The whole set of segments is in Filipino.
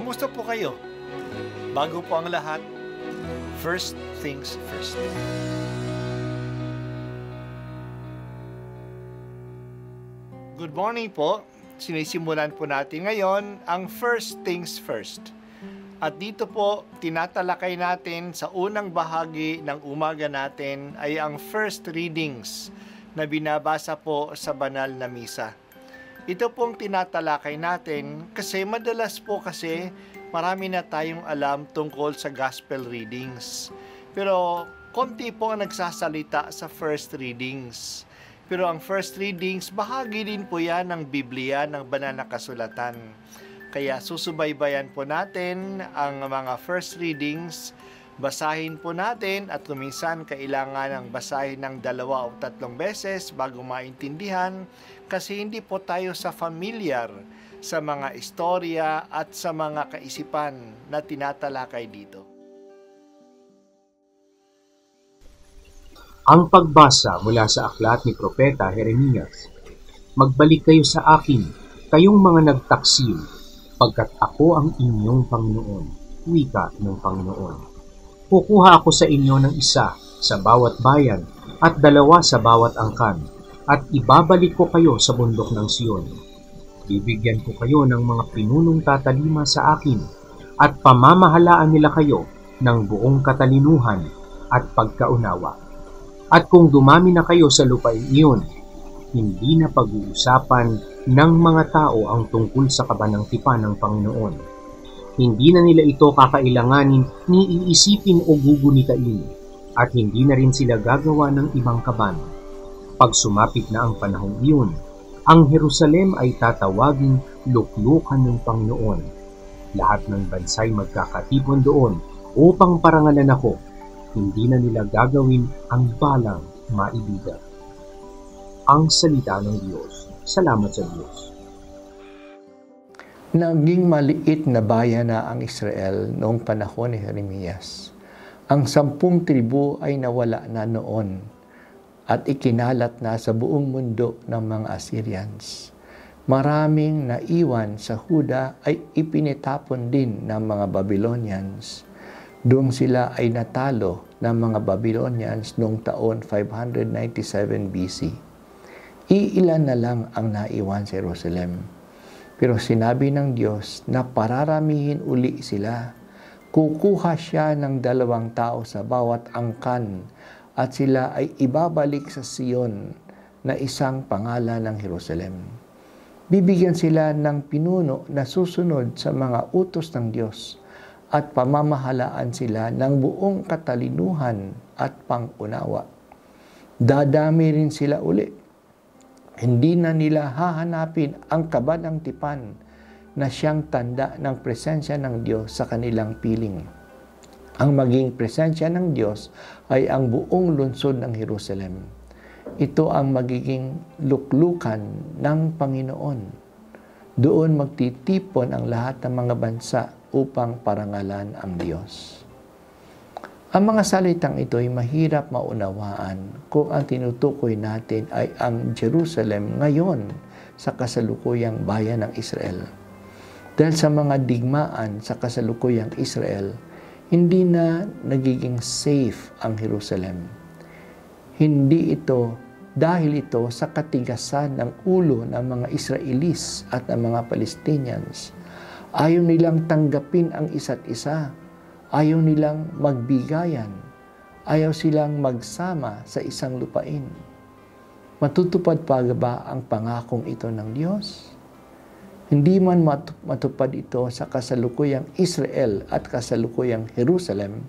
Kamusta po kayo? Bago po ang lahat, first things first. Good morning po. Sinisimulan po natin ngayon ang first things first. At dito po, tinatalakay natin sa unang bahagi ng umaga natin ay ang first readings na binabasa po sa banal na misa. Ito pong tinatalakay natin kasi madalas po kasi marami na tayong alam tungkol sa gospel readings. Pero konti po ang nagsasalita sa first readings. Pero ang first readings, bahagi din po yan ng Biblia, ng banal na kasulatan. Kaya susubaybayan po natin ang mga first readings, basahin po natin at kuminsan kailangan ng basahin ng 2 o 3 beses bago maintindihan kasi hindi po tayo familiar sa mga istorya at sa mga kaisipan na tinatalakay dito. Ang pagbasa mula sa aklat ni Propeta Jeremias. Magbalik kayo sa akin, kayong mga nagtaksil, pagkat ako ang inyong Panginoon, wika ng Panginoon. Kukuha ako sa inyo ng isa sa bawat bayan at 2 sa bawat angkan, at ibabalik ko kayo sa bundok ng Sion. Bibigyan ko kayo ng mga pinunong tatalima sa akin, at pamamahalaan nila kayo ng buong katalinuhan at pagkaunawa. At kung dumami na kayo sa lupain iyon, hindi na pag-uusapan ng mga tao ang tungkol sa kabanang tipan ng Panginoon. Hindi na nila ito kakailanganin ni iisipin o gugunitain, at hindi na rin sila gagawa ng ibang kaban. Pag sumapit na ang panahong iyon, ang Jerusalem ay tatawaging luklukan ng Panginoon. Lahat ng bansa'y magkakatipon doon upang parangalan ako. Hindi na nila gagawin ang balang maibigan. Ang salita ng Diyos. Salamat sa Diyos. Naging maliit na bayan na ang Israel noong panahon ni Jeremias. Ang 10 tribu ay nawala na noon at ikinalat na sa buong mundo ng mga Assyrians. Maraming naiwan sa Huda ay ipinitapon din ng mga Babylonians. Doon sila ay natalo ng mga Babylonians noong taon 597 BC. Iilan na lang ang naiwan sa Jerusalem. Pero sinabi ng Diyos na pararamihin uli sila. Kukuha siya ng 2 tao sa bawat angkan at sila ay ibabalik sa Sion na isang pangalan ng Jerusalem. Bibigyan sila ng pinuno na susunod sa mga utos ng Diyos at pamamahalaan sila ng buong katalinuhan at pangunawa. Dadami rin sila uli. Hindi na nila hahanapin ang kabanang tipan na siyang tanda ng presensya ng Diyos sa kanilang piling. Ang maging presensya ng Diyos ay ang buong lungsod ng Jerusalem. Ito ang magiging luklukan ng Panginoon. Doon magtitipon ang lahat ng mga bansa upang parangalan ang Diyos. Ang mga salitang ito ay mahirap maunawaan kung ang tinutukoy natin ay ang Jerusalem ngayon sa kasalukuyang bayan ng Israel. Dahil sa mga digmaan sa kasalukuyang Israel, hindi na nagiging safe ang Jerusalem. Hindi ito dahil ito sa katigasan ng ulo ng mga Israelis at ng mga Palestinians. Ayaw nilang tanggapin ang isa't isa. Ayaw nilang magbigayan. Ayaw silang magsama sa isang lupain. Matutupad pa ba ang pangakong ito ng Diyos? Hindi man matupad ito sa kasalukuyang Israel at kasalukuyang Jerusalem,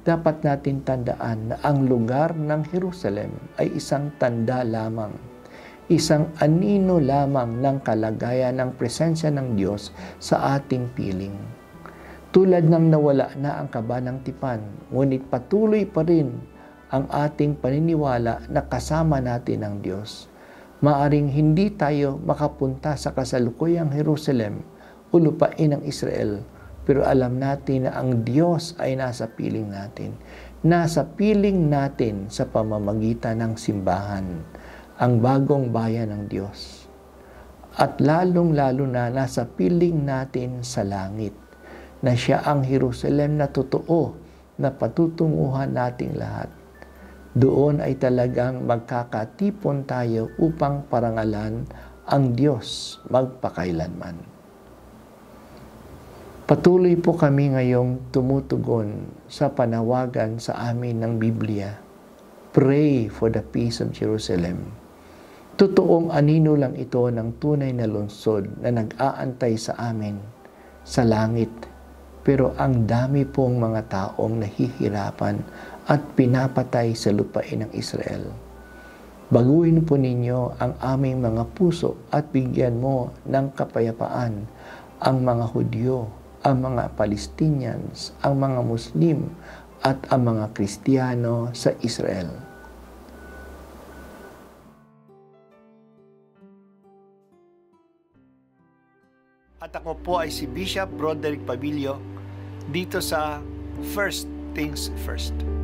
dapat natin tandaan na ang lugar ng Jerusalem ay isang tanda lamang, isang anino lamang ng kalagayan ng presensya ng Diyos sa ating piling. Tulad ng nawala na ang kabanang tipan, ngunit patuloy pa rin ang ating paniniwala na kasama natin ang Diyos. Maaring hindi tayo makapunta sa kasalukuyang Jerusalem o lupain ng Israel, pero alam natin na ang Diyos ay nasa piling natin. Nasa piling natin sa pamamagitan ng simbahan, ang bagong bayan ng Diyos. At lalong-lalo na nasa piling natin sa langit. na siya ang Jerusalem na totoo na patutunguhan nating lahat. Doon ay talagang magkakatipon tayo upang parangalan ang Diyos magpakailanman. Patuloy po kami ngayong tumutugon sa panawagan sa amin ng Biblia. Pray for the peace of Jerusalem. Totoong anino lang ito ng tunay na lungsod na nag-aantay sa amin sa langit. Pero ang dami pong mga taong nahihirapan at pinapatay sa lupain ng Israel. Baguhin po ninyo ang aming mga puso at bigyan mo ng kapayapaan ang mga Hudyo, ang mga Palestinians, ang mga Muslim at ang mga Kristiyano sa Israel. At ako po ay si Bishop Broderick Pabilio dito sa First Things First.